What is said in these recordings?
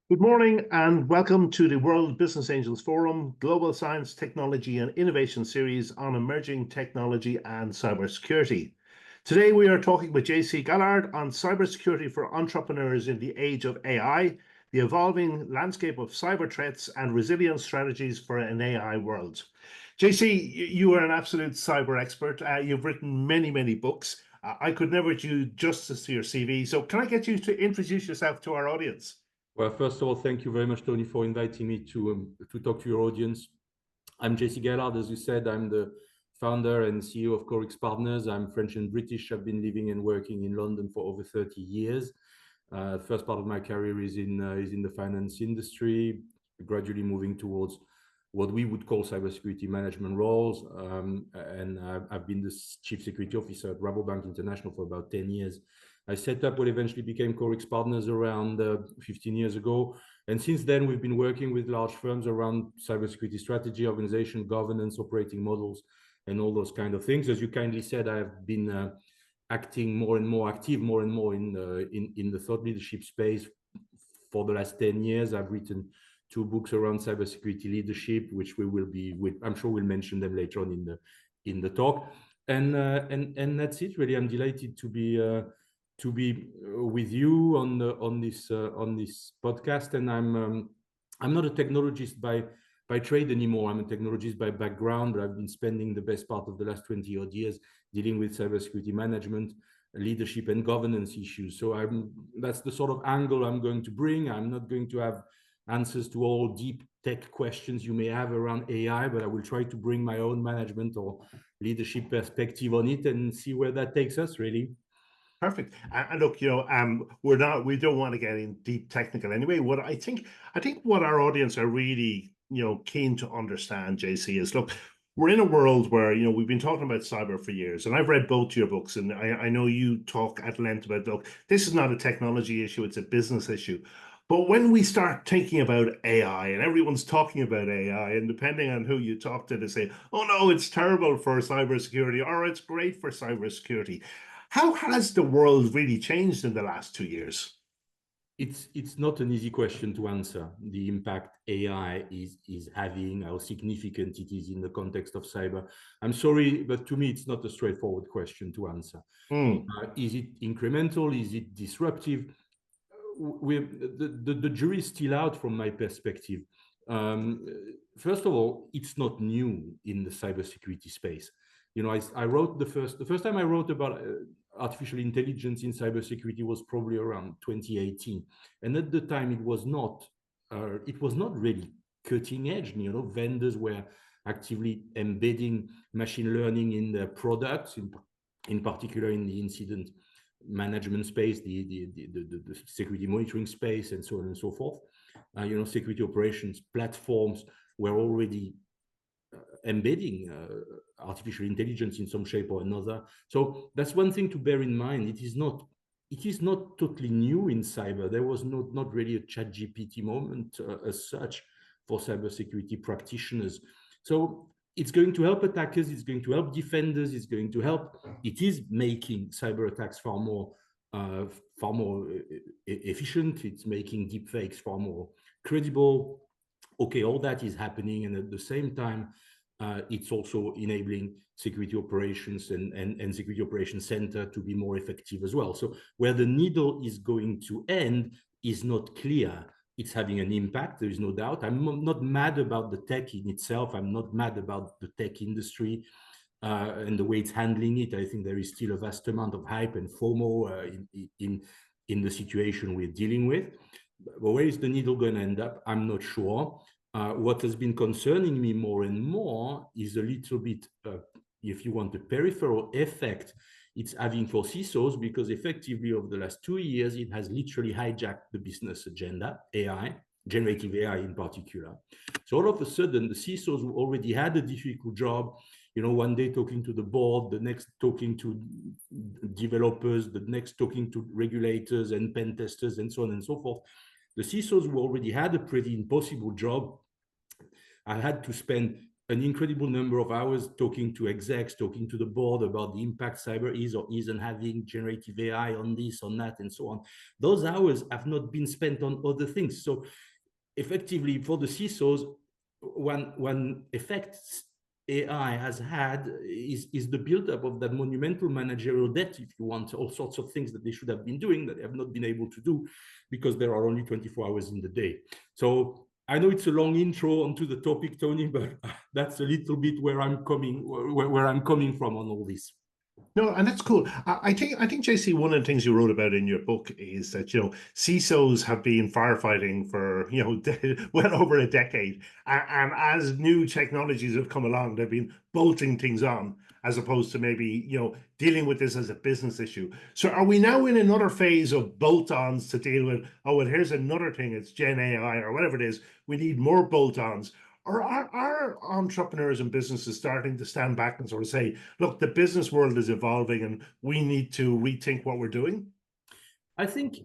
Good morning and welcome to the World Business Angels Forum Global Science, Technology and Innovation Series on emerging technology and cybersecurity. Today we are talking with JC Gaillard on cybersecurity for entrepreneurs in the age of AI, the evolving landscape of cyber threats and resilience strategies for an AI world. JC, you are an absolute cyber expert. You've written many books. I could never do justice to your CV. So can I get you to introduce yourself to our audience? Well, first of all, thank you very much, Tony, for inviting me to talk to your audience. I'm JC Gaillard, as you said. I'm the founder and CEO of Corix Partners. I'm French and British. I've been living and working in London for over 30 years. First part of my career is in the finance industry, gradually moving towards what we would call cybersecurity management roles. And I've been the Chief Security Officer at Rabobank International for about 10 years. I set up what eventually became Corix Partners around 15 years ago. And since then, we've been working with large firms around cybersecurity strategy, organization, governance, operating models, and all those kind of things. As you kindly said, I've been acting more and more in the thought leadership space for the last 10 years. I've written 2 books around cybersecurity leadership, which I'm sure we'll mention them later on in the talk. And that's it really. I'm delighted to be with you on this podcast. And I'm not a technologist by trade anymore. I'm a technologist by background, but I've been spending the best part of the last 20 odd years dealing with cybersecurity management, leadership and governance issues. So that's the sort of angle I'm going to bring. I'm not going to have answers to all deep tech questions you may have around AI, but I will try to bring my own management or leadership perspective on it and see where that takes us really. Perfect. And look, we don't want to get in deep technical anyway. What I think what our audience are really, keen to understand, JC, is look, we're in a world where, we've been talking about cyber for years, and I've read both your books, and I know you talk at length about, look, this is not a technology issue, it's a business issue. But when we start thinking about AI, and everyone's talking about AI, and depending on who you talk to, they say, oh no, it's terrible for cybersecurity, or it's great for cybersecurity. How has the world really changed in the last 2 years? It's not an easy question to answer. The impact AI is having, how significant it is in the context of cyber. I'm sorry, but to me, it's not a straightforward question to answer. Is it incremental? Is it disruptive? The jury is still out from my perspective. First of all, it's not new in the cybersecurity space. I wrote the first time I wrote about artificial intelligence in cybersecurity was probably around 2018, and at the time it was not really cutting edge. Vendors were actively embedding machine learning in their products, in particular in the incident management space, the security monitoring space, and so on and so forth. Security operations platforms were already embedding artificial intelligence in some shape or another. So that's one thing to bear in mind. It is not totally new in cyber. There was not really a ChatGPT moment as such for cybersecurity practitioners. So it's going to help attackers, it's going to help defenders, it is making cyber attacks far more efficient. It's making deepfakes far more credible. Okay, all that is happening, and at the same time, it's also enabling security operations and security operations center to be more effective as well. So where the needle is going to end is not clear. It's having an impact, there is no doubt. I'm not mad about the tech in itself. I'm not mad about the tech industry and the way it's handling it. I think there is still a vast amount of hype and FOMO in the situation we're dealing with. But where is the needle going to end up? I'm not sure. What has been concerning me more and more is a little bit, if you want, the peripheral effect it's having for CISOs, because effectively over the last 2 years, it has literally hijacked the business agenda, AI, generative AI in particular. So all of a sudden, the CISOs who already had a difficult job, one day talking to the board, the next talking to developers, the next talking to regulators and pen testers and so on and so forth. The CISOs who already had a pretty impossible job, I had to spend an incredible number of hours talking to execs, talking to the board about the impact cyber is or isn't having, generative AI on this, on that, and so on. Those hours have not been spent on other things. So effectively, for the CISOs, one effect AI has had is the buildup of that monumental managerial debt, if you want, all sorts of things that they should have been doing that they have not been able to do because there are only 24 hours in the day. So I know it's a long intro onto the topic, Tony, but that's a little bit where I'm coming from on all this. No, and that's cool. I think JC, one of the things you wrote about in your book is that CISOs have been firefighting for well over a decade, and as new technologies have come along, they've been bolting things on as opposed to maybe dealing with this as a business issue. So are we now in another phase of bolt-ons to deal with? Oh, well, here's another thing. It's Gen AI or whatever it is. We need more bolt-ons. Or are entrepreneurs and businesses starting to stand back and sort of say, look, the business world is evolving and we need to rethink what we're doing? I think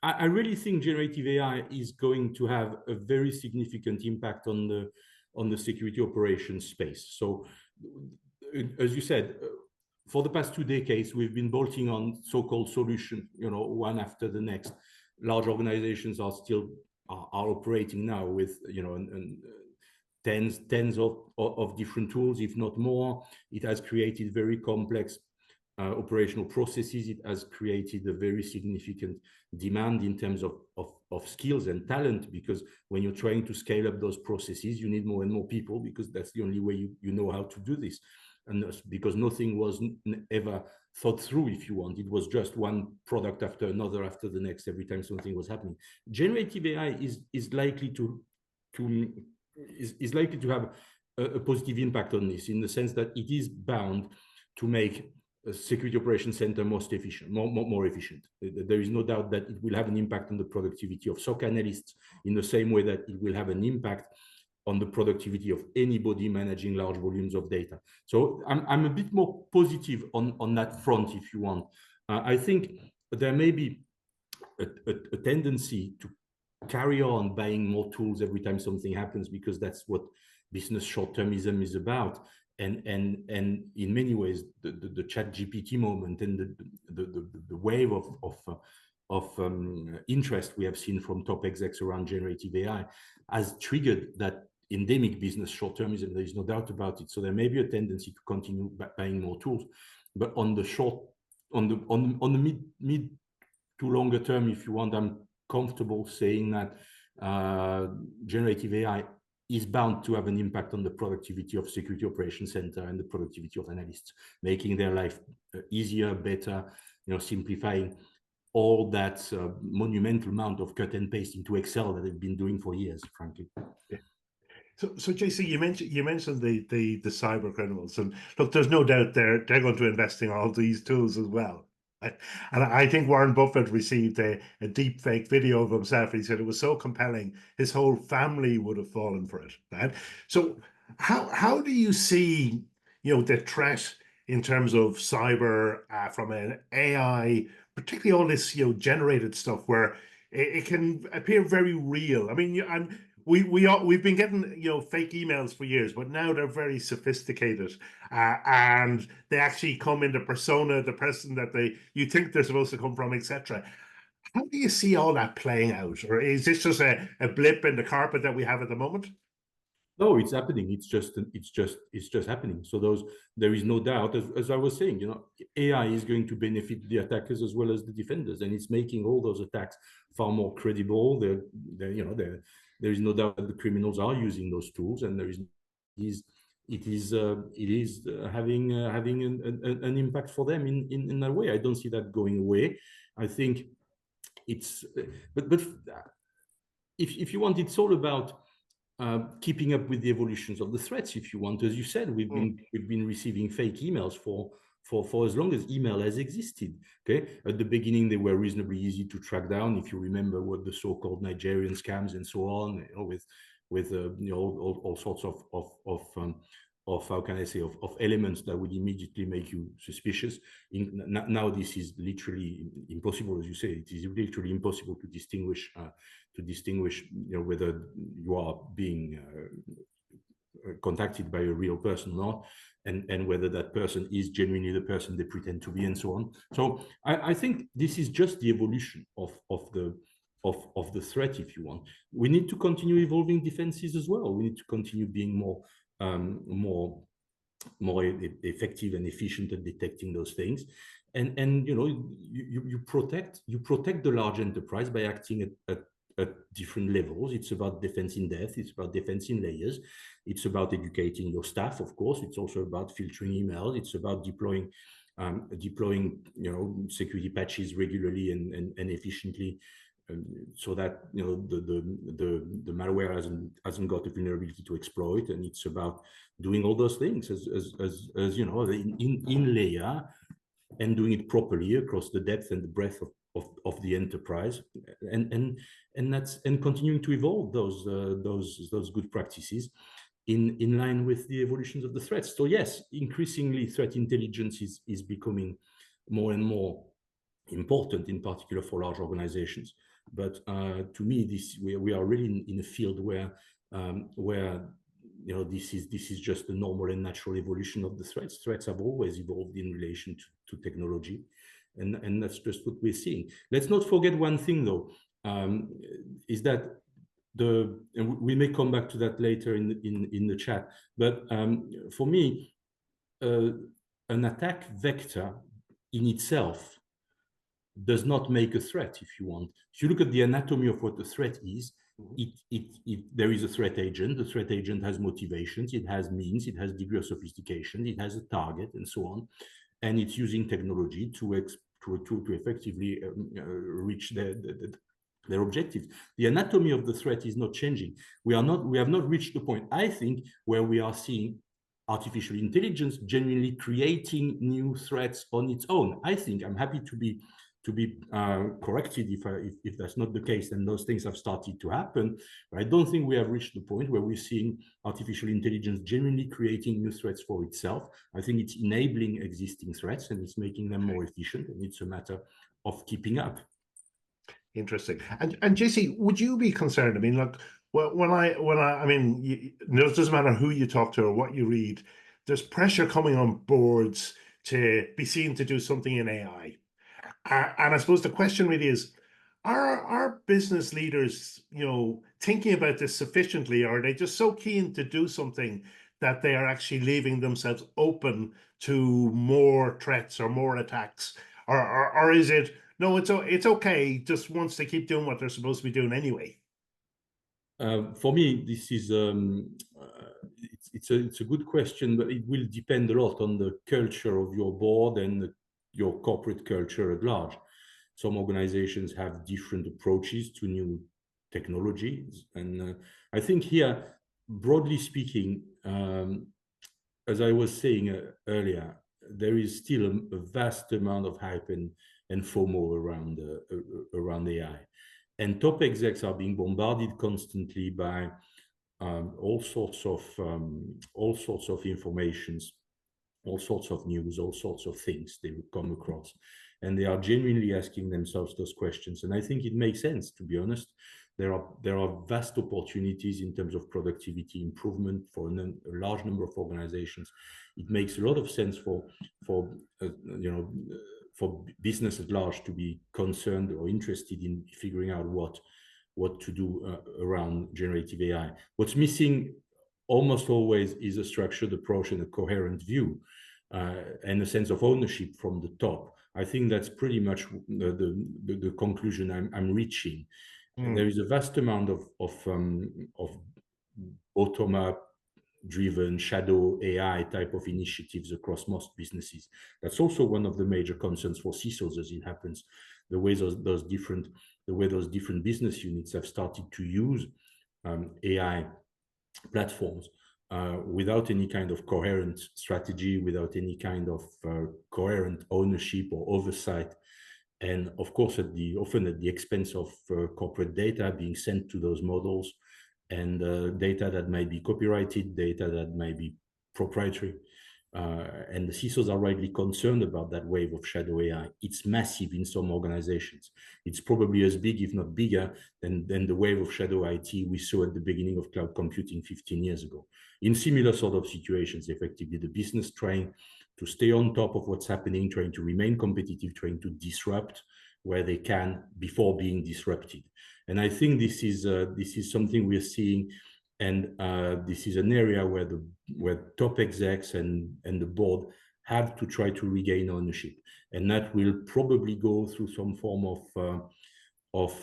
I really think generative AI is going to have a very significant impact on the security operations space. So, as you said, for the past 2 decades, we've been bolting on so-called solutions, one after the next. Large organizations are operating now with tens of different tools, if not more. It has created very complex operational processes. It has created a very significant demand in terms of skills and talent, because when you're trying to scale up those processes, you need more and more people, because that's the only way you know how to do this. And because nothing was ever thought through, if you want. It was just one product after another, after the next, every time something was happening. Generative AI is likely to have a positive impact on this, in the sense that it is bound to make a security operations center more efficient. There is no doubt that it will have an impact on the productivity of SOC analysts, in the same way that it will have an impact on the productivity of anybody managing large volumes of data. So I'm a bit more positive on that front, if you want. I think there may be a tendency to carry on buying more tools every time something happens, because that's what business short-termism is about. And in many ways, the ChatGPT moment and the wave of interest we have seen from top execs around generative AI has triggered that endemic business short-termism. There is no doubt about it. So there may be a tendency to continue buying more tools, but on the mid to longer term, if you want, I'm comfortable saying that generative AI is bound to have an impact on the productivity of security operations center and the productivity of analysts, making their life easier, better, simplifying all that monumental amount of cut and paste into Excel that they've been doing for years, frankly. Yeah. So JC, you mentioned the cyber criminals, and look, there's no doubt they're going to invest in all these tools as well. And I think Warren Buffett received a deep fake video of himself. He said it was so compelling, his whole family would have fallen for it. Right? So how do you see the threat in terms of cyber from an AI, particularly all this generated stuff where it can appear very real? I mean, we've been getting fake emails for years, but now they're very sophisticated, and they actually come in the persona, the person that you think they're supposed to come from, etc. How do you see all that playing out, or is this just a blip in the carpet that we have at the moment? No, it's happening. It's just happening. So there is no doubt, as I was saying, AI is going to benefit the attackers as well as the defenders, and it's making all those attacks far more credible. There is no doubt that the criminals are using those tools, and it is having an impact for them in that way. I don't see that going away. I think it's, but if you want, it's all about keeping up with the evolutions of the threats. If you want, as you said, we've been receiving fake emails for as long as email has existed. Okay, at the beginning they were reasonably easy to track down. If you remember what the so-called Nigerian scams and so on, with all sorts of how can I say, of elements that would immediately make you suspicious. Now this is literally impossible, as you say. It is literally impossible to distinguish whether you are being contacted by a real person or not, and whether that person is genuinely the person they pretend to be, and so on. So I think this is just the evolution of the threat, if you want. We need to continue evolving defenses as well. We need to continue being more effective and efficient at detecting those things. And you know, you protect the large enterprise by acting at different levels. It's about defense in depth. It's about defense in layers. It's about educating your staff, of course. It's also about filtering emails. It's about deploying you know, security patches regularly and efficiently, so that, you know, the malware hasn't got a vulnerability to exploit. And it's about doing all those things as you know, in layer, and doing it properly across the depth and the breadth of the enterprise, and continuing to evolve those good practices in line with the evolutions of the threats. So yes, increasingly threat intelligence is becoming more and more important, in particular for large organizations. But to me, we are really in a field where you know, this is just the normal and natural evolution of the threats. Threats have always evolved in relation to technology, and that's just what we're seeing. Let's not forget one thing, though, is that and we may come back to that later in the chat. But for me, an attack vector in itself does not make a threat, if you want. If you look at the anatomy of what a threat is, there is a threat agent. The threat agent has motivations, it has means, it has degree of sophistication, it has a target, and so on. And it's using technology to effectively reach their objectives. The anatomy of the threat is not changing. We have not reached the point, I think, where we are seeing artificial intelligence genuinely creating new threats on its own. I think, I'm happy to be corrected if that's not the case, and those things have started to happen. But I don't think we have reached the point where we're seeing artificial intelligence genuinely creating new threats for itself. I think it's enabling existing threats, and it's making them more efficient, and it's a matter of keeping up. Interesting. And JC, would you be concerned? I mean, look, I mean, it doesn't matter who you talk to or what you read, there's pressure coming on boards to be seen to do something in AI. And I suppose the question really is, are business leaders, you know, thinking about this sufficiently, or are they just so keen to do something that they are actually leaving themselves open to more threats or more attacks? Or is it, no, it's okay, just wants to keep doing what they're supposed to be doing anyway? For me, this is it's a good question, but it will depend a lot on the culture of your board and your corporate culture at large. Some organizations have different approaches to new technologies, and I think here, broadly speaking, as I was saying earlier, there is still a vast amount of hype and FOMO around AI, and top execs are being bombarded constantly by all sorts of informations, all sorts of news, all sorts of things they would come across, and they are genuinely asking themselves those questions. And I think it makes sense, to be honest. There are vast opportunities in terms of productivity improvement for a large number of organizations. It makes a lot of sense for you know, for business at large to be concerned or interested in figuring out what to do around generative AI. What's missing almost always is a structured approach and a coherent view, and a sense of ownership from the top. I think that's pretty much the conclusion I'm reaching. There is a vast amount of bottom-up driven shadow AI type of initiatives across most businesses. That's also one of the major concerns for CISOs, as it happens. The way those different business units have started to use AI platforms without any kind of coherent strategy, without any kind of coherent ownership or oversight, and of course often at the expense of corporate data being sent to those models, and data that might be copyrighted, data that might be proprietary. And the CISOs are rightly concerned about that wave of shadow AI. It's massive in some organizations. It's probably as big, if not bigger, than the wave of shadow IT we saw at the beginning of cloud computing 15 years ago. In similar sort of situations, effectively, the business trying to stay on top of what's happening, trying to remain competitive, trying to disrupt where they can before being disrupted. And I think this is something we're seeing, and this is an area where top execs and the board have to try to regain ownership, and that will probably go through some form of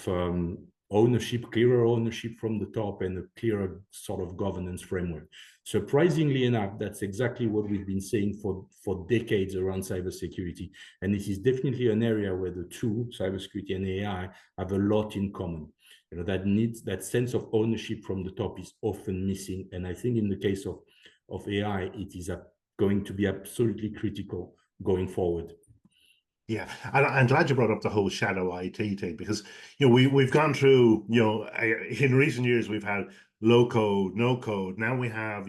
ownership, clearer ownership from the top, and a clearer sort of governance framework. Surprisingly enough, that's exactly what we've been saying for decades around cybersecurity. And this is definitely an area where the two, cybersecurity and AI, have a lot in common. You know, that sense of ownership from the top is often missing. And I think in the case of AI, it is going to be absolutely critical going forward. Yeah, and I'm glad you brought up the whole shadow IT thing, because we've gone through, in recent years we've had low code, no code. Now we have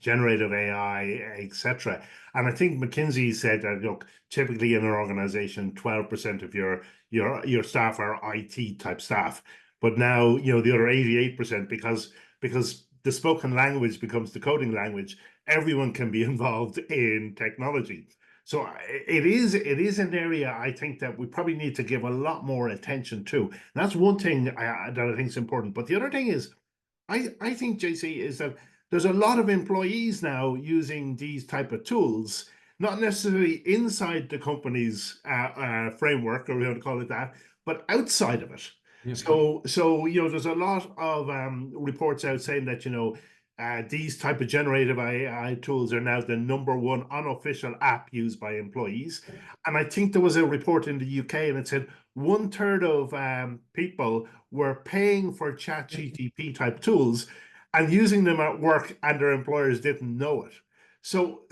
generative AI, etc. And I think McKinsey said that typically in an organization 12% of your staff are IT type staff, but now the other 88%, because the spoken language becomes the coding language, everyone can be involved in technology. So it is an area I think that we probably need to give a lot more attention to. And that's one thing that I think is important. But the other thing is, I think, JC, is that there's a lot of employees now using these type of tools, not necessarily inside the company's framework, or we want to call it that, but outside of it. Yeah. So there's a lot of reports out saying that these type of generative AI tools are now the #1 unofficial app used by employees. And I think there was a report in the UK, and it said 1/3 of people were paying for ChatGPT type tools and using them at work, and their employers didn't know it. So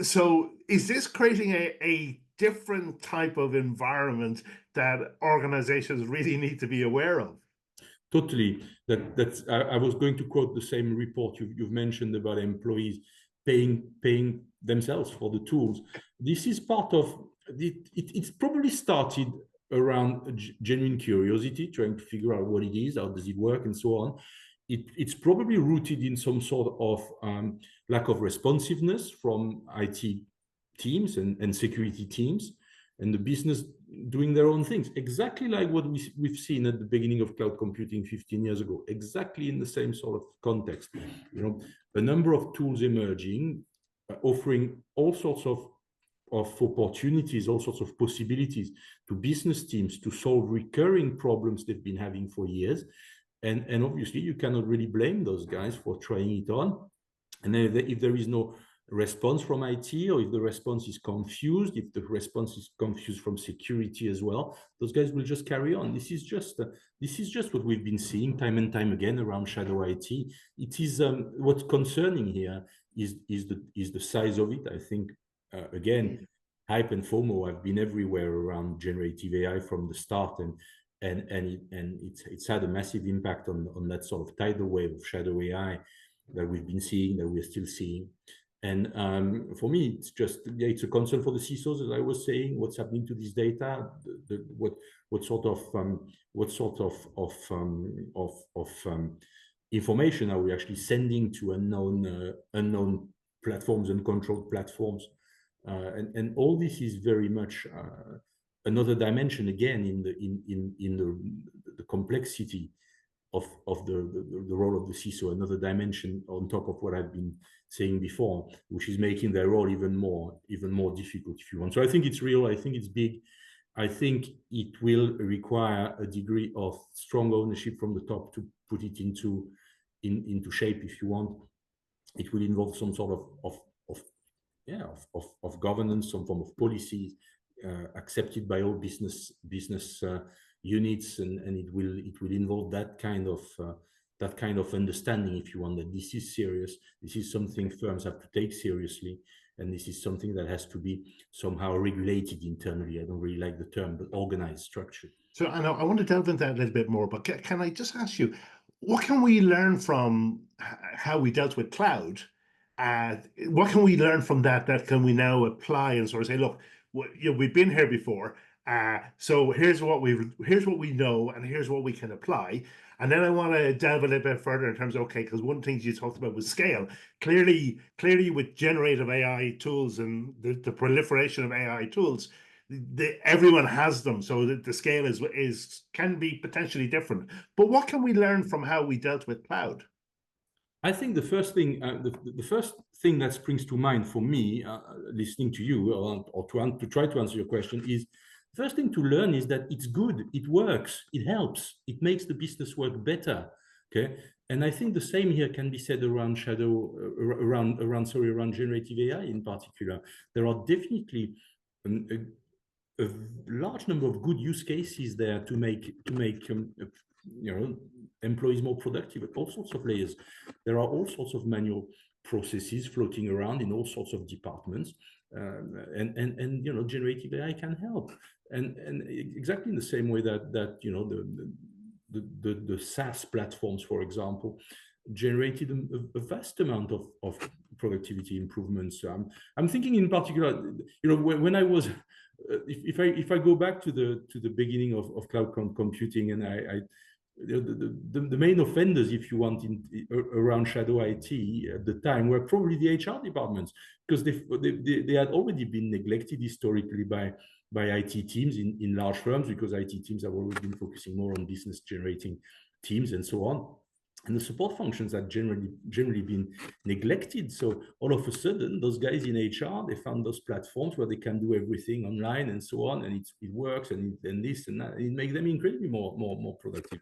is this creating a different type of environment that organizations really need to be aware of? Totally. I was going to quote the same report you've mentioned about employees paying themselves for the tools. This is part of it. It's probably started around genuine curiosity, trying to figure out what it is, how does it work, and so on. It's probably rooted in some sort of lack of responsiveness from IT teams and security teams, and the business doing their own things, exactly like what we've seen at the beginning of cloud computing 15 years ago, exactly in the same sort of context. A number of tools emerging, offering all sorts of opportunities, all sorts of possibilities to business teams to solve recurring problems they've been having for years. And obviously, you cannot really blame those guys for trying it on. And then if there is no response from IT, or if the response is confused, if the response is confused from security as well, those guys will just carry on. This is just what we've been seeing time and time again around shadow IT. It is what's concerning here is the size of it. I think again, hype and FOMO have been everywhere around generative AI from the start, and it's had a massive impact on that sort of tidal wave of shadow AI that we've been seeing, that we're still seeing. And for me, it's just it's a concern for the CISOs, as I was saying. What's happening to this data? What sort of information are we actually sending to unknown platforms, uncontrolled platforms? And all this is very much another dimension again in the complexity of the role of the CISO, another dimension on top of what I've been saying before, which is making their role even more difficult, if you want. So I think it's real. I think it's big. I think it will require a degree of strong ownership from the top to put it into shape, if you want. It will involve some sort of governance, some form of policies accepted by all business units, and it will involve that kind of understanding, if you want, that this is serious. This is something firms have to take seriously, and this is something that has to be somehow regulated internally. I don't really like the term, but organized, structured. So I want to delve into that a little bit more, but can I just ask you, what can we learn from how we dealt with cloud what can we learn from that can we now apply and sort of say, look, we've been here before, so here's what we know, and here's what we can apply. And then I want to delve a little bit further in terms of, okay, because one of the things you talked about was scale. Clearly with generative AI tools and the proliferation of AI tools, everyone has them, so the scale can be potentially different. But what can we learn from how we dealt with cloud? I think the first thing, the first thing that springs to mind for me, listening to you, or to try to answer your question, is the first thing to learn is that it's good, it works, it helps, it makes the business work better. Okay, and I think the same here can be said around around generative AI in particular. There are definitely a large number of good use cases there to make employees more productive at all sorts of layers. There are all sorts of manual processes floating around in all sorts of departments, and generative AI can help. And exactly in the same way that the SaaS platforms, for example, generated a vast amount of productivity improvements. I'm thinking in particular, when I was, if I go back to the beginning of cloud computing, and the main offenders, if you want, around shadow IT at the time were probably the HR departments, because they had already been neglected historically by IT teams in large firms, because IT teams have always been focusing more on business generating teams and so on. And the support functions had generally been neglected. So all of a sudden, those guys in HR, they found those platforms where they can do everything online and so on, and it works, and this and that. It makes them incredibly more productive.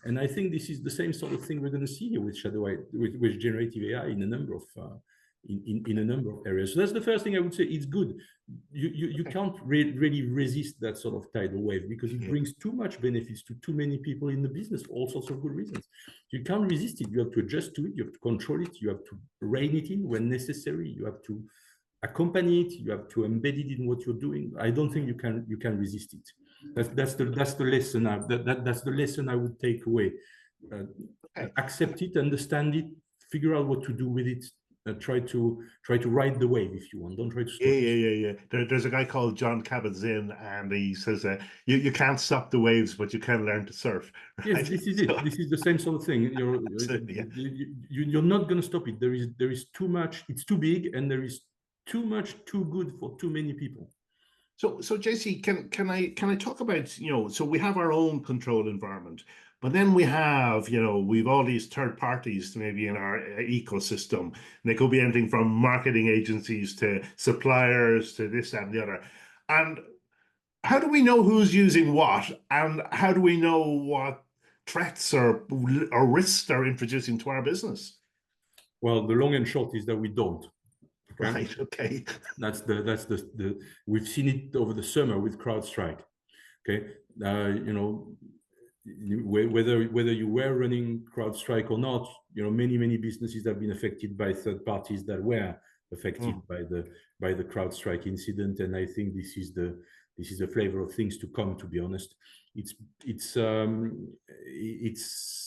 And I think this is the same sort of thing we're going to see here with with generative AI in a number of in a number of areas. So that's the first thing I would say. It's good. You can't really resist that sort of tidal wave, because it brings too much benefits to too many people in the business for all sorts of good reasons. You can't resist it. You have to adjust to it. You have to control it. You have to rein it in when necessary. You have to accompany it. You have to embed it in what you're doing. I don't think you can resist it. That's the lesson. That's the lesson I would take away. Accept it, understand it, figure out what to do with it. Try to ride the wave if you want. Don't try to stop. Yeah. There's a guy called John Kabat-Zinn, and he says you can't stop the waves, but you can learn to surf. Right? Yes, this is it. This is the same sort of thing. You're not going to stop it. There is too much. It's too big, and there is too much, too good for too many people. So JC, can I talk about, so we have our own control environment, but then we have, we've all these third parties maybe in our ecosystem, and they could be anything from marketing agencies to suppliers to this, that, and the other. And how do we know who's using what, and how do we know what threats or risks they're introducing to our business? Well, the long and short is that we don't. Right. Okay. That's the we've seen it over the summer with CrowdStrike. Okay. Whether you were running CrowdStrike or not, many businesses have been affected by third parties that were affected by the CrowdStrike incident. And I think this is the flavor of things to come, to be honest. It's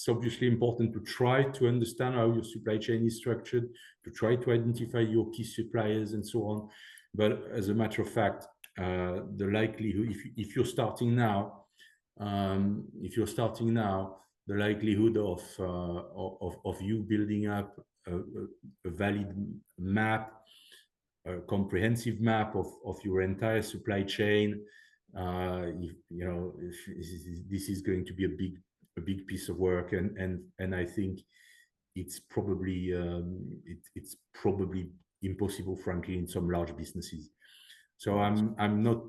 obviously important to try to understand how your supply chain is structured, to try to identify your key suppliers and so on. But as a matter of fact, the likelihood, if you're starting now, the likelihood of you building up a valid map, a comprehensive map of your entire supply chain, this is going to be a big piece of work, and I think it's probably impossible, frankly, in some large businesses. So I'm not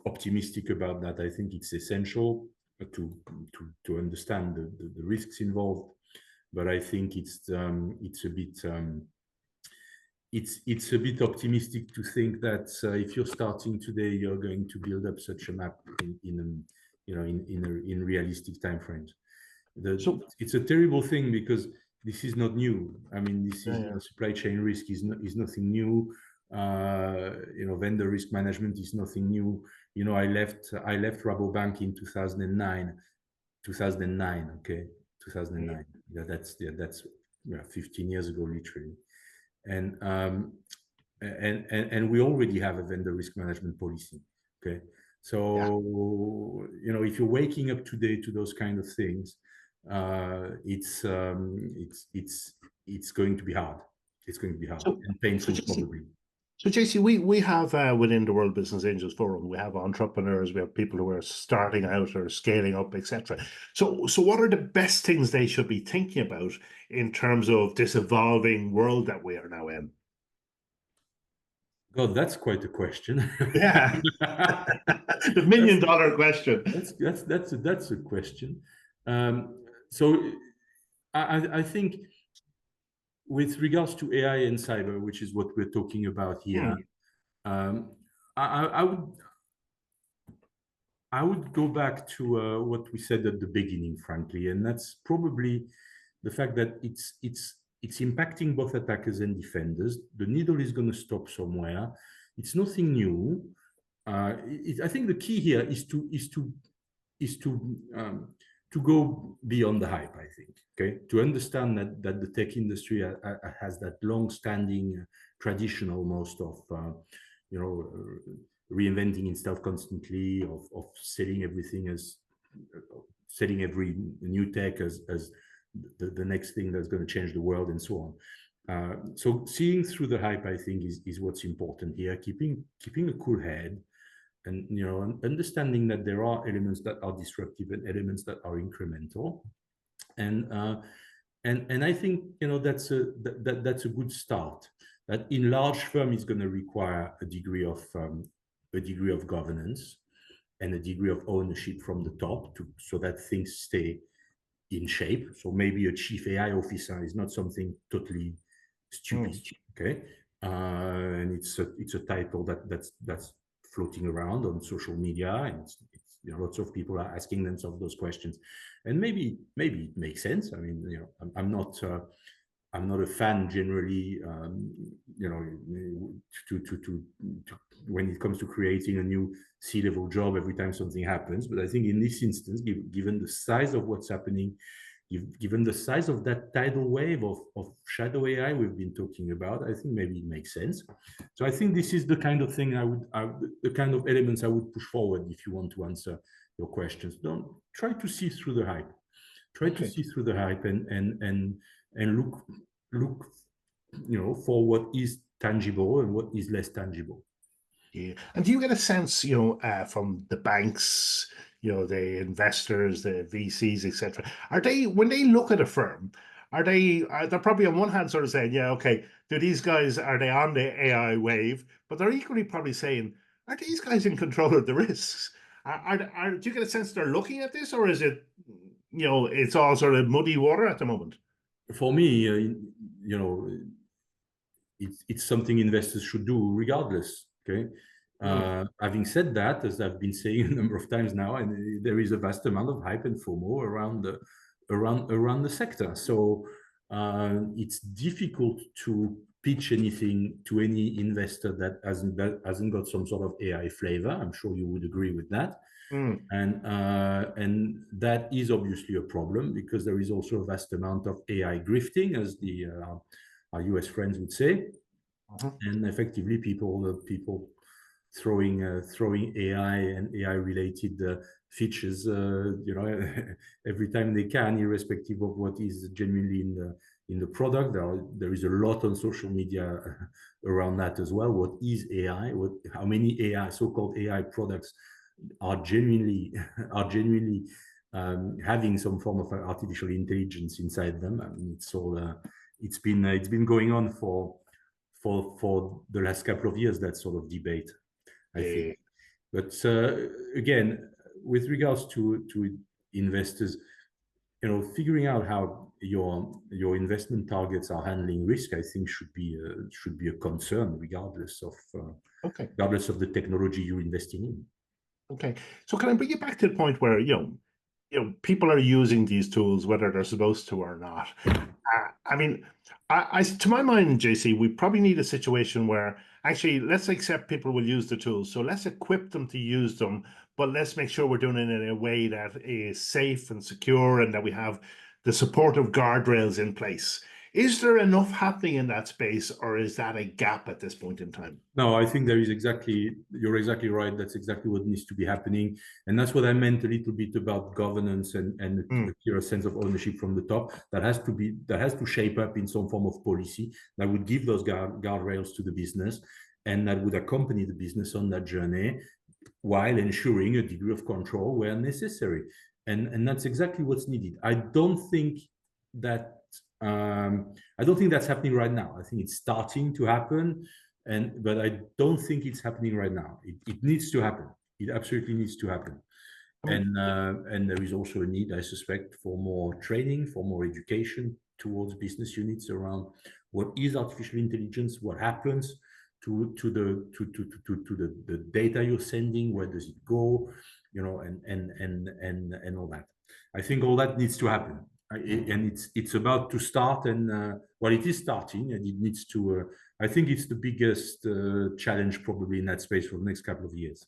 optimistic about that. I think it's essential to understand the risks involved, but I think it's a bit optimistic to think that if you're starting today, you're going to build up such a map in realistic timeframes. It's a terrible thing, because this is not new. I mean, this is supply chain risk is nothing new. Vendor risk management is nothing new. I left Rabobank in 2009. Okay, 2009. That's 15 years ago, literally. and we already have a vendor risk management policy. Okay, so if you're waking up today to those kind of things, it's going to be hard. It's going to be hard and painful, probably. So, JC, we have within the World Business Angels Forum, we have entrepreneurs, we have people who are starting out or scaling up, etc. So what are the best things they should be thinking about in terms of this evolving world that we are now in? God, that's quite a question. Yeah, the $1 million question. That's a question. So I think with regards to AI and cyber, which is what we're talking about here, I would go back to what we said at the beginning, frankly, and that's probably the fact that it's impacting both attackers and defenders. The needle is going to stop somewhere. It's nothing new. I think the key here is to go beyond the hype. I think, to understand that the tech industry has that long-standing tradition almost of reinventing itself constantly, of selling everything selling every new tech as the next thing that's going to change the world, and so on. So seeing through the hype, I think, is what's important here. Keeping a cool head, and understanding that there are elements that are disruptive and elements that are incremental, and I think that's a good start. That in large firm is going to require a degree of governance and a degree of ownership from the top, so that things stay in shape. So maybe a chief AI officer is not something totally stupid, and it's a title that's floating around on social media, and lots of people are asking themselves those questions, and maybe it makes sense. I mean, I'm not a fan generally, to when it comes to creating a new C-level job every time something happens. But I think in this instance, given the size of what's happening, given the size of that tidal wave of shadow AI we've been talking about, I think maybe it makes sense. So I think this is the kind of thing the kind of elements I would push forward if you want to answer your questions. Don't try to see through the hype. Try to see through the hype and look for what is tangible and what is less tangible. Yeah. And do you get a sense, from the banks, the investors, the VCs, etc., are they, when they look at a firm, they're probably on one hand sort of saying, yeah, okay, are they on the AI wave? But they're equally probably saying, are these guys in control of the risks? Do you get a sense they're looking at this, or is it, it's all sort of muddy water at the moment? For me, it's something investors should do regardless. Having said that, as I've been saying a number of times now, and there is a vast amount of hype and FOMO around the sector. So it's difficult to pitch anything to any investor that hasn't got some sort of AI flavor. I'm sure you would agree with that. And that is obviously a problem, because there is also a vast amount of AI grifting, as our US friends would say, and effectively people throwing AI and AI related features, every time they can, irrespective of what is genuinely in the product. There is a lot on social media around that as well. What is AI? How many so-called AI products are genuinely having some form of artificial intelligence inside them? I mean, it's been going on for the last couple of years, that sort of debate, I think. But again, with regards to investors, figuring out how your investment targets are handling risk, I think should be a concern, regardless of the technology you're investing in. Okay, so can I bring you back to the point where people are using these tools whether they're supposed to or not? I mean, to my mind, JC, we probably need a situation where actually let's accept people will use the tools. So let's equip them to use them, but let's make sure we're doing it in a way that is safe and secure, and that we have the supportive guardrails in place. Is there enough happening in that space, or is that a gap at this point in time? No, I think you're exactly right. That's exactly what needs to be happening. And that's what I meant a little bit about governance and a clearer sense of ownership from the top. That has to shape up in some form of policy that would give those guardrails to the business and that would accompany the business on that journey while ensuring a degree of control where necessary. And that's exactly what's needed. I don't think that's happening right now. I think it's starting to happen, but I don't think it's happening right now. It needs to happen. It absolutely needs to happen. And there is also a need, I suspect, for more training, for more education towards business units around what is artificial intelligence, what happens to the data you're sending, where does it go, and all that. I think all that needs to happen, and it's about to start, and it is starting, and it needs to. I think it's the biggest challenge probably in that space for the next couple of years.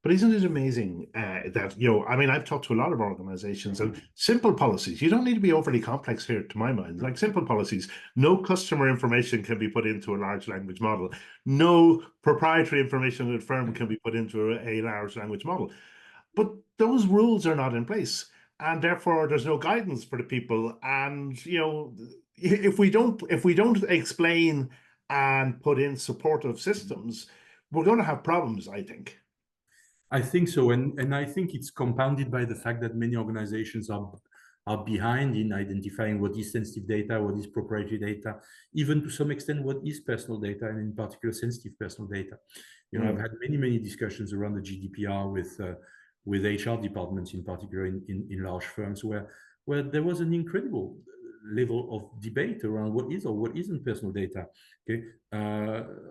But isn't it amazing that, I mean, I've talked to a lot of organizations and simple policies, you don't need to be overly complex here to my mind, like simple policies. No customer information can be put into a large language model. No proprietary information of the firm can be put into a large language model. But those rules are not in place. And therefore, there's no guidance for the people. And, if we don't explain and put in supportive systems, we're going to have problems, I think. I think so, and I think it's compounded by the fact that many organizations are behind in identifying what is sensitive data, what is proprietary data, even to some extent what is personal data, and in particular sensitive personal data. I've had many discussions around the GDPR with HR departments, in particular in large firms, where there was an incredible level of debate around what is or what isn't personal data, okay,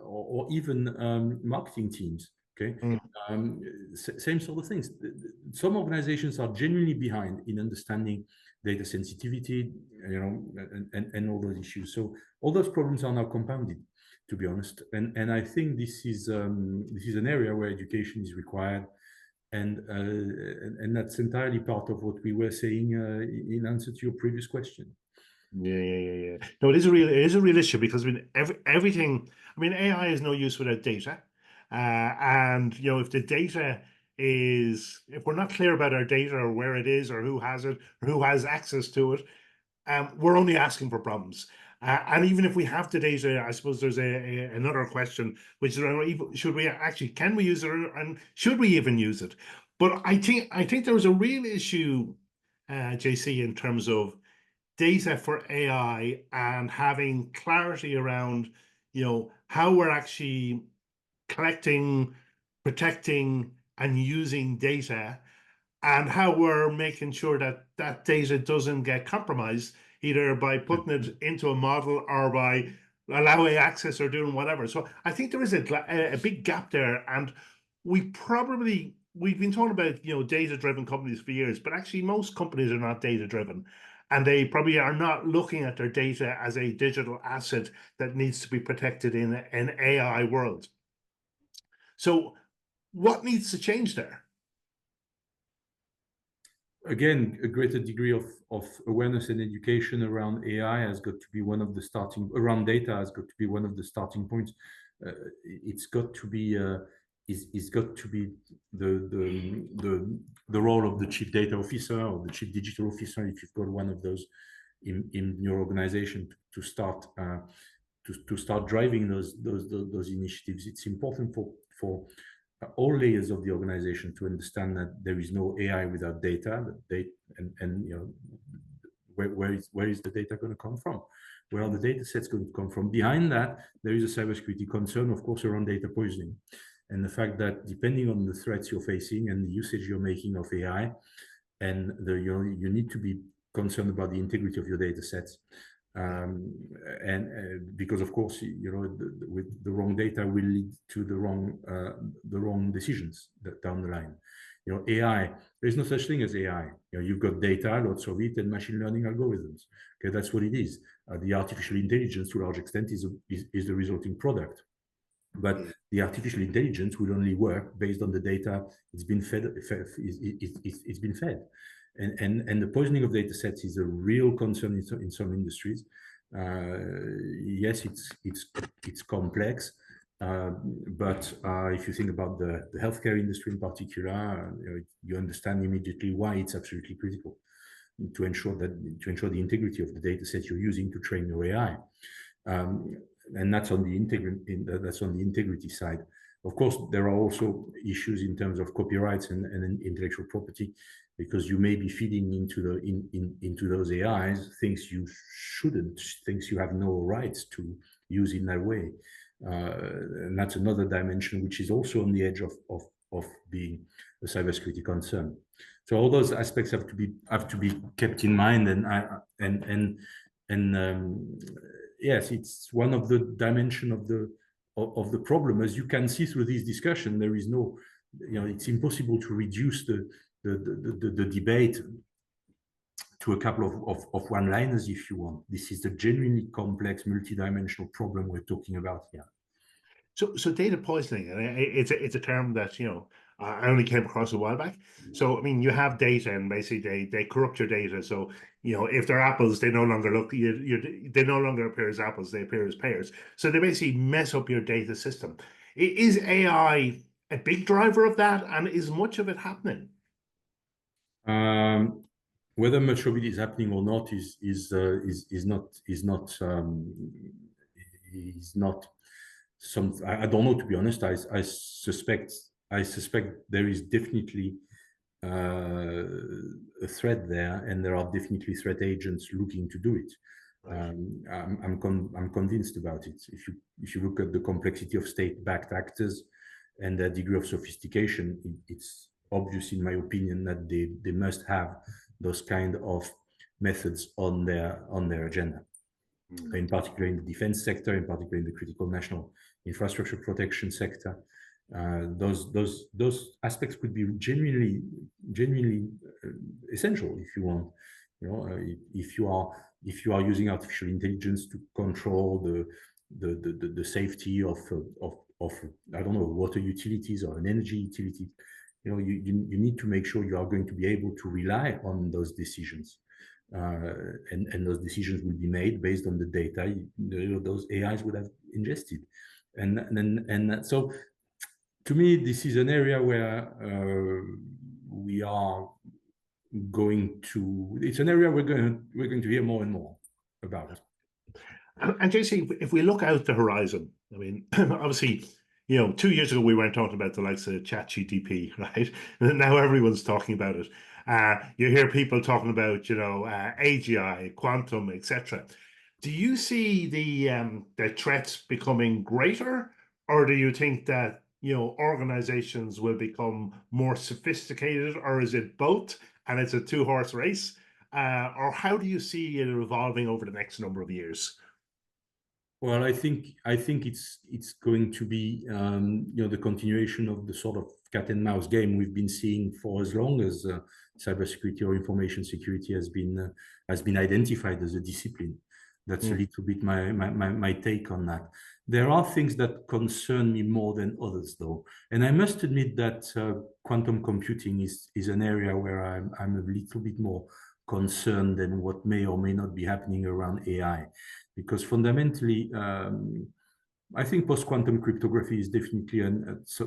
or even marketing teams. Okay, same sort of things. Some organizations are genuinely behind in understanding data sensitivity, and all those issues. So all those problems are now compounded, to be honest. And I think this is an area where education is required, and that's entirely part of what we were saying in answer to your previous question. Yeah. No, it is a real issue, because I mean everything. I mean, AI is no use without data. And if the data if we're not clear about our data, or where it is, or who has it, or who has access to it, we're only asking for problems. And even if we have the data, I suppose there's another question, which is, can we use it, and should we even use it? But I think there was a real issue, JC, in terms of data for AI and having clarity around, how we're actually collecting, protecting, and using data, and how we're making sure that that data doesn't get compromised, either by putting it into a model or by allowing access or doing whatever. So I think there is a big gap there, and we've been talking about data-driven companies for years, but actually most companies are not data-driven, and they probably are not looking at their data as a digital asset that needs to be protected in an AI world. So what needs to change there? Again, a greater degree of awareness and education around AI has got to be one of the around data has got to be one of the starting points. It's got to be the role of the chief data officer or the chief digital officer, if you've got one of those in your organization, to start driving those initiatives. It's important for all layers of the organization to understand that there is no AI without data. Where is the data going to come from? Where are the data sets going to come from? Behind that, there is a cybersecurity concern, of course, around data poisoning, and the fact that depending on the threats you're facing and the usage you're making of AI, and you need to be concerned about the integrity of your data sets. Because of course, with the wrong data will lead to the wrong decisions down the line. AI, there's no such thing as AI. You've got data, lots of it, and machine learning algorithms. Okay, that's what it is. The artificial intelligence, to a large extent, is the resulting product. But the artificial intelligence will only work based on the data it's been fed. It's been fed. And the poisoning of data sets is a real concern in some industries. Yes, it's complex, but if you think about the healthcare industry in particular, you understand immediately why it's absolutely critical to ensure the integrity of the data set you're using to train your AI. And that's on the integrity side. Of course, there are also issues in terms of copyrights and intellectual property, because you may be feeding into those AIs things you shouldn't, things you have no rights to use in that way. And that's another dimension which is also on the edge of being a cybersecurity concern. So all those aspects have to be kept in mind, yes, it's one of the dimension of the problem. As you can see through this discussion, there is no, it's impossible to reduce the debate to a couple of one-liners, if you want. This is a genuinely complex, multidimensional problem we're talking about here. So data poisoning, and it's a term that I only came across a while back. So I mean, you have data, and basically they corrupt your data. So if they're apples, they no longer look they no longer appear as apples; they appear as pears. So they basically mess up your data system. Is AI a big driver of that, and is much of it happening? Whether much of it is happening or not is not some. I don't know, to be honest. I suspect there is definitely a threat there, and there are definitely threat agents looking to do it. Right. I'm convinced about it. If you look at the complexity of state-backed actors and their degree of sophistication, it's obvious, in my opinion, that they must have those kind of methods on their agenda. In particular in the defense sector, in particular in the critical national infrastructure protection sector. Those aspects could be genuinely essential, if you want. If you are using artificial intelligence to control the safety of I don't know, water utilities or an energy utility, you need to make sure you are going to be able to rely on those decisions. And those decisions will be made based on the data those AIs would have ingested. And so, to me, this is an area where we are going to. It's an area we're going to hear more and more about. And JC, if we look out the horizon, I mean, obviously, 2 years ago we weren't talking about the likes of ChatGPT, right? And now everyone's talking about it. You hear people talking about, AGI, quantum, etc. Do you see the threats becoming greater, or do you think that organizations will become more sophisticated, or is it both and it's a two-horse race? Or how do you see it evolving over the next number of years? Well, I think it's going to be the continuation of the sort of cat and mouse game we've been seeing for as long as cybersecurity or information security has been identified as a discipline. That's a little bit my take on that. There are things that concern me more than others, though, and I must admit that quantum computing is an area where I'm a little bit more concerned than what may or may not be happening around AI. Because fundamentally, I think post-quantum cryptography is definitely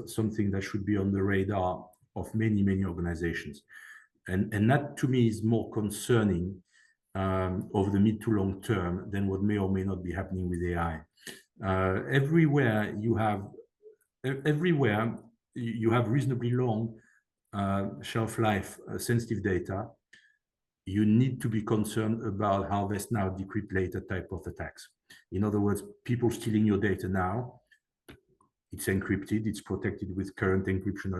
something that should be on the radar of many, many organizations. And that, to me, is more concerning over the mid to long term than what may or may not be happening with AI. Everywhere you have reasonably long shelf life sensitive data, you need to be concerned about harvest now, decrypt later type of attacks. In other words, people stealing your data now, it's encrypted, it's protected with current encryption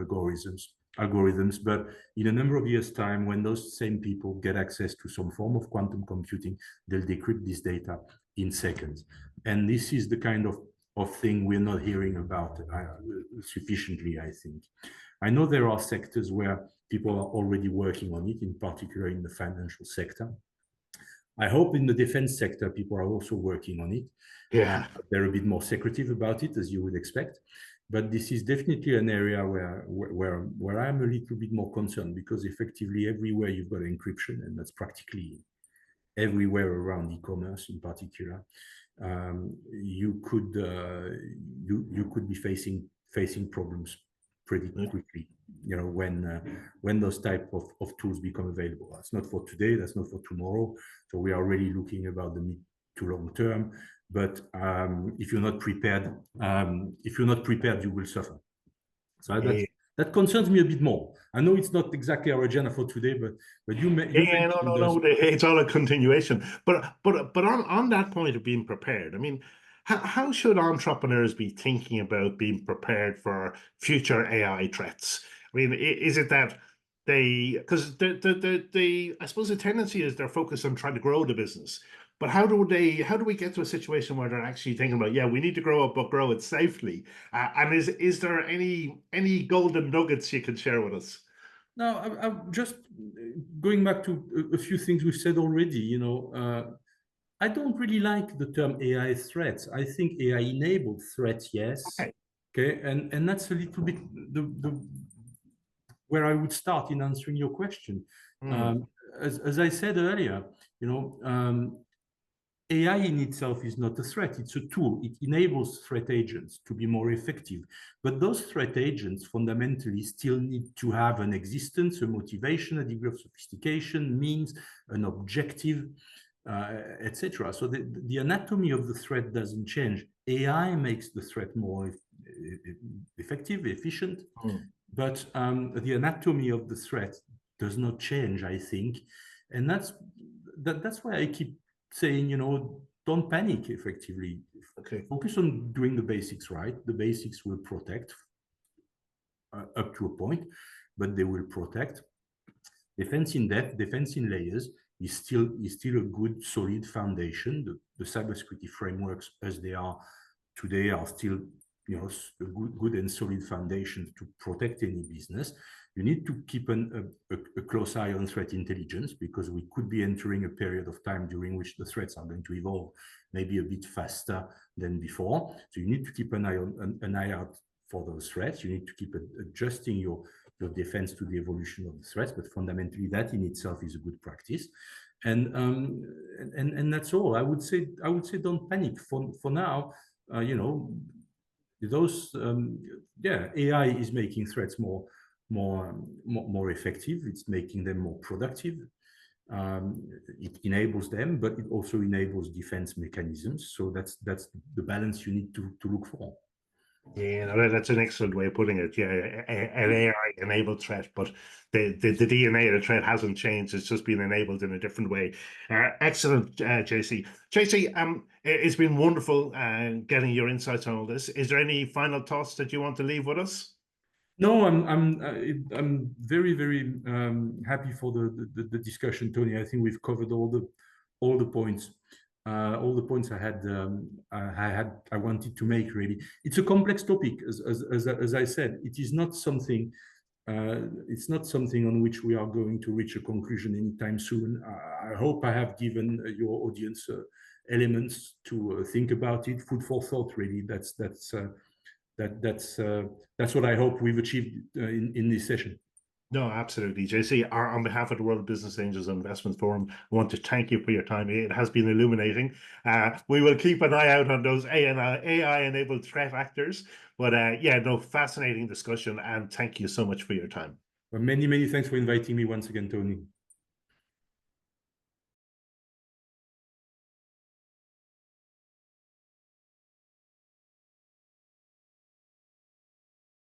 algorithms, but in a number of years' time, when those same people get access to some form of quantum computing, they'll decrypt this data in seconds. And this is the kind of thing we're not hearing about sufficiently, I think. I know there are sectors where people are already working on it, in particular in the financial sector. I hope in the defense sector, people are also working on it. Yeah. They're a bit more secretive about it, as you would expect. But this is definitely an area where I'm a little bit more concerned, because effectively everywhere you've got encryption, and that's practically everywhere around e-commerce in particular, you could be facing problems pretty quickly, when those type of tools become available. That's not for today, that's not for tomorrow. So we are really looking about the mid to long term. But if you're not prepared, you will suffer. So that concerns me a bit more. I know it's not exactly our agenda for today, but you mentioned no, it's all a continuation. But on that point of being prepared, I mean, how should entrepreneurs be thinking about being prepared for future AI threats? I mean, is it that because I suppose the tendency is they're focused on trying to grow the business, but how do we get to a situation where they're actually thinking about, yeah, we need to grow up, but grow it safely? And is there any golden nuggets you could share with us? Now, I'm just going back to a few things we've said already. I don't really like the term AI threats. I think AI-enabled threats, yes. Okay, and that's a little bit where I would start in answering your question. As I said earlier, AI in itself is not a threat, it's a tool. It enables threat agents to be more effective. But those threat agents fundamentally still need to have an existence, a motivation, a degree of sophistication, means, an objective, etc. So the anatomy of the threat doesn't change. AI makes the threat more effective, efficient, but the anatomy of the threat does not change, I think. And that's why I keep saying, don't panic, effectively. Okay. Focus on doing the basics right. The basics will protect up to a point, but they will protect. Defense in depth, defense in layers is still a good, solid foundation. The cybersecurity frameworks, as they are today, are still a good and solid foundation to protect any business. You need to keep a close eye on threat intelligence, because we could be entering a period of time during which the threats are going to evolve maybe a bit faster than before. So you need to keep an eye out for those threats. You need to keep adjusting your defense to the evolution of the threats, but fundamentally that in itself is a good practice. And that's all. I would say don't panic for now. AI is making threats more effective. It's making them more productive. It enables them, but it also enables defense mechanisms. So that's the balance you need to look for. Yeah, no, that's an excellent way of putting it. Yeah, an AI-enabled threat, but the DNA of the threat hasn't changed. It's just been enabled in a different way. Excellent, JC. JC, it's been wonderful getting your insights on all this. Is there any final thoughts that you want to leave with us? No, I'm very, very happy for the discussion, Tony. I think we've covered all the points. All the points I wanted to make. Really, it's a complex topic, as I said. It is not something. It's not something on which we are going to reach a conclusion anytime soon. I hope I have given your audience elements to think about it, food for thought. Really, that's what I hope we've achieved in this session. No, absolutely. JC, on behalf of the World Business Angels and Investment Forum, I want to thank you for your time. It has been illuminating. We will keep an eye out on those AI-enabled threat actors. But yeah, no, fascinating discussion. And thank you so much for your time. Well, many thanks for inviting me once again, Tony.